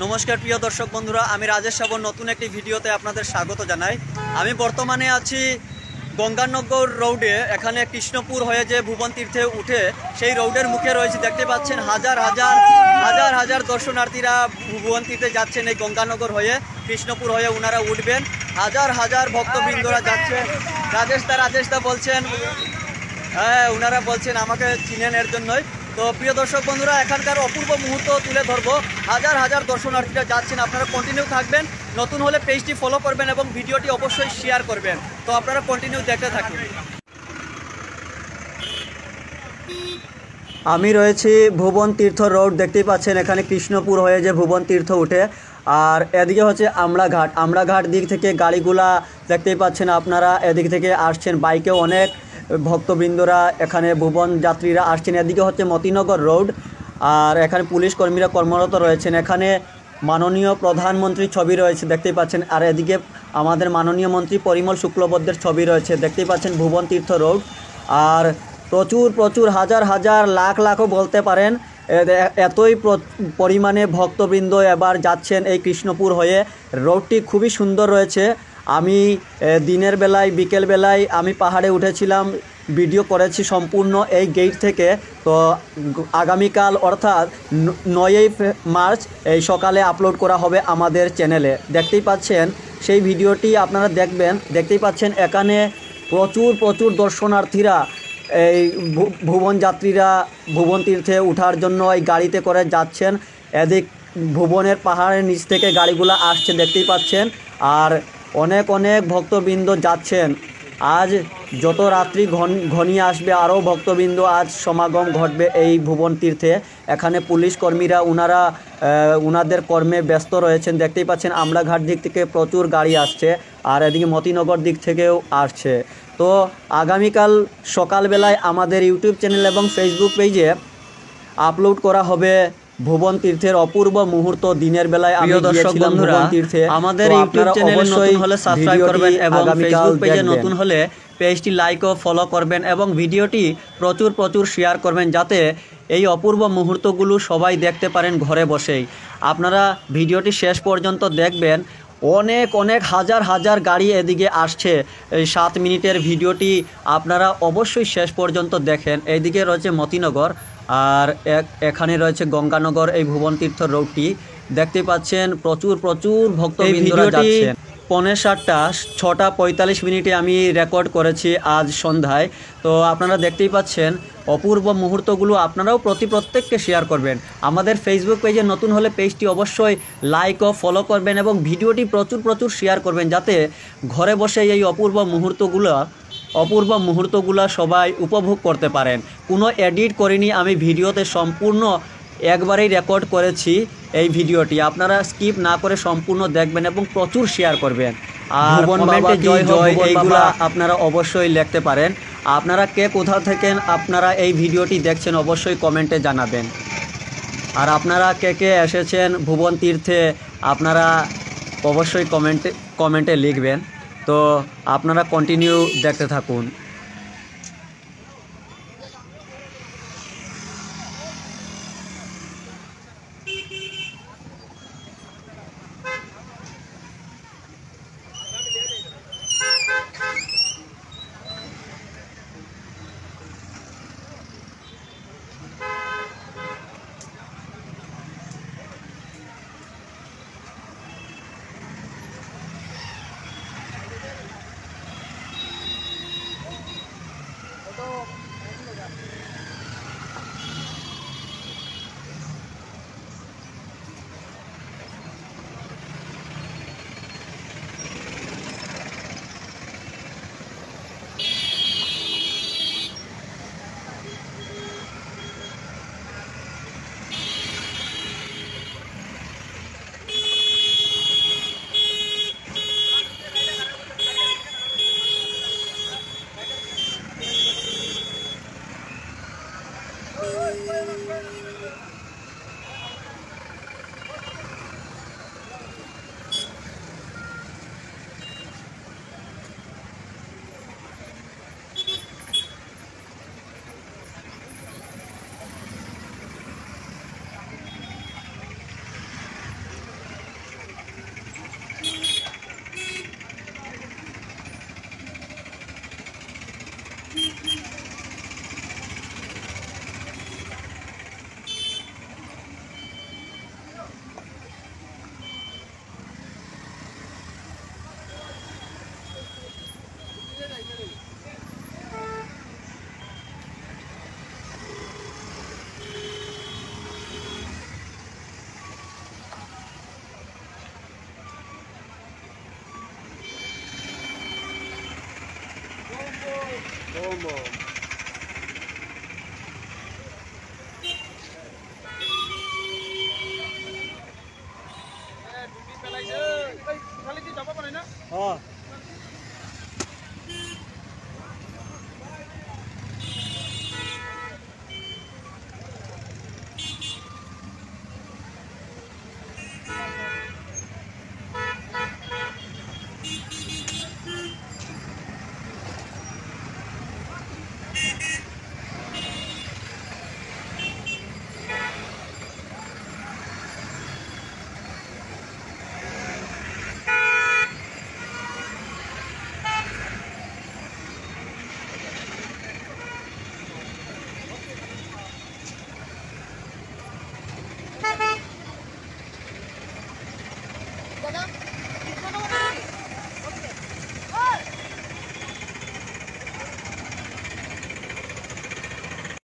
নমস্কার প্রিয় দর্শক বন্ধুরা, আমি রাজেশ সাবন নতুন একটি ভিডিওতে আপনাদের স্বাগত জানাই। আমি বর্তমানে আছি গঙ্গানগর রোডে। এখানে কৃষ্ণপুর হয়ে যে ভুবন তীর্থে উঠে সেই রোডের মুখে রয়েছে। দেখতে পাচ্ছেন হাজার হাজার দর্শনার্থীরা ভুবন তীর্থে যাচ্ছেন। এই গঙ্গানগর হয়ে কৃষ্ণপুর হয়ে ওনারা উঠবেন। হাজার হাজার ভক্তবৃন্দরা যাচ্ছে। রাজেশ দা বলছেন, হ্যাঁ ওনারা বলছেন আমাকে চিনেন এর জন্যই। তো প্রিয় দর্শক বন্ধুরা, এখানকার অপূর্ব মুহূর্ত তুলে ধরবো। হাজার হাজার দর্শনার্থীরা যাচ্ছেন। আপনারা কন্টিনিউ থাকবেন। নতুন হলে পেজটি ফলো করবেন এবং ভিডিওটি অবশ্যই শেয়ার করবেন। তো আপনারা কন্টিনিউ দেখতে থাকুন। আমি রয়েছি ভুবন তীর্থ রোড, দেখতেই পাচ্ছেন। এখানে কৃষ্ণপুর হয়ে যে ভুবন তীর্থ উঠে, আর এদিকে হচ্ছে আমড়াঘাট দিক থেকে গাড়িগুলা দেখতেই পাচ্ছেন আপনারা। এদিক থেকে আসছেন বাইকেও অনেক ভক্তবৃন্দরা, এখানে ভুবন যাত্রীরা আসছেন। এদিকে হচ্ছে মতিনগর রোড, আর এখানে পুলিশ কর্মীরা কর্মরত রয়েছেন। এখানে মাননীয় প্রধানমন্ত্রীর ছবি রয়েছে দেখতেই পাচ্ছেন, আর এদিকে আমাদের মাননীয় মন্ত্রী পরিমল শুক্লবৈদ্যের ছবি রয়েছে দেখতেই পাচ্ছেন। ভুবন তীর্থ রোড, আর প্রচুর হাজার লাখও বলতে পারেন, এতই পরিমাণে ভক্তবৃন্দ এবার যাচ্ছেন এই কৃষ্ণপুর হয়ে। রোডটি খুবই সুন্দর রয়েছে। আমি দিনের বেলায় বিকেল বেলায় আমি পাহাড়ে উঠেছিলাম, ভিডিও করেছি সম্পূর্ণ এই গেট থেকে। তো আগামীকাল অর্থাৎ 9ই মার্চ এই সকালে আপলোড করা হবে আমাদের চ্যানেলে। দেখতেই পাচ্ছেন সেই ভিডিওটি আপনারা দেখবেন। দেখতেই পাচ্ছেন এখানে প্রচুর দর্শনার্থীরা, এই ভুবন যাত্রীরা ভুবন তীর্থে ওঠার জন্য এই গাড়িতে করে যাচ্ছেন। এদিক ভুবনের পাহাড়ের নিচ থেকে গাড়িগুলো আসছে দেখতেই পাচ্ছেন, আর অনেক ভক্তবৃন্দ যাচ্ছেন। আজ যত রাত্রি ঘনিয়ে আসবে আরও ভক্তবৃন্দ আজ সমাগম ঘটবে এই ভুবন তীর্থে। এখানে পুলিশ কর্মীরা ওনাদের কর্মে ব্যস্ত রয়েছেন দেখতেই পাচ্ছেন। আমড়াঘাট দিক থেকে প্রচুর গাড়ি আসছে, আর এদিকে মতিনগর দিক থেকেও আসছে। তো আগামীকাল সকালবেলায় আমাদের ইউটিউব চ্যানেল এবং ফেসবুক পেজে আপলোড করা হবে ভুবন তীর্থের অপূর্ব মুহূর্ত। দিনের বেলায় আমি গিয়েছিলাম ভুবন তীর্থে। আমাদের ইউটিউব চ্যানেলে নতুন হলে সাবস্ক্রাইব করবেন এবং ফেসবুক পেজে নতুন হলে পেজটি লাইক ও ফলো করবেন এবং ভিডিওটি প্রচুর শেয়ার করবেন, যাতে এই অপূর্ব মুহূর্তগুলো সবাই দেখতে পারেন ঘরে বসেই। আপনারা ভিডিওটি শেষ পর্যন্ত দেখবেন। অনেক হাজার গাড়ি এদিকে আসছে। এই 7 মিনিটের ভিডিওটি আপনারা অবশ্যই শেষ পর্যন্ত দেখেন। এইদিকে রয়েছে মতিনগর, আর এখানে রয়েছে গঙ্গানগর। এই ভুবন তীর্থ রোডটি দেখতে পাচ্ছেন প্রচুর ভক্তবৃন্দরা যাচ্ছেন। 7:45 6:45 মিনিটে আমি রেকর্ড করেছি আজ সন্ধ্যায়। তো আপনারা দেখতেই পাচ্ছেন অপূর্ব মুহূর্তগুলো। আপনারাও প্রত্যেককে শেয়ার করবেন। আমাদের ফেসবুক পেজে নতুন হলে পেজটি অবশ্যই লাইক ও ফলো করবেন এবং ভিডিওটি প্রচুর শেয়ার করবেন, যাতে ঘরে বসে এই অপূর্ব মুহূর্তগুলো সবাই উপভোগ করতে পারেন। কোনো এডিট করিনি আমি, ভিডিওতে সম্পূর্ণ একবারেই রেকর্ড করেছি এই ভিডিওটি। আপনারা স্কিপ না করে সম্পূর্ণ দেখবেন এবং প্রচুর শেয়ার করবেন। আর কমেন্টে জয় এইগুলা আপনারা অবশ্যই লিখতে পারেন। আপনারা কে কোথা থেকে আপনারা এই ভিডিওটি দেখছেন অবশ্যই কমেন্টে জানাবেন। আর আপনারা কে এসেছেন ভুবন তীর্থে আপনারা অবশ্যই কমেন্টে লিখবেন। তো আপনারা কন্টিনিউ দেখতে থাকুন। সম্ভব। হ্যাঁ দাদা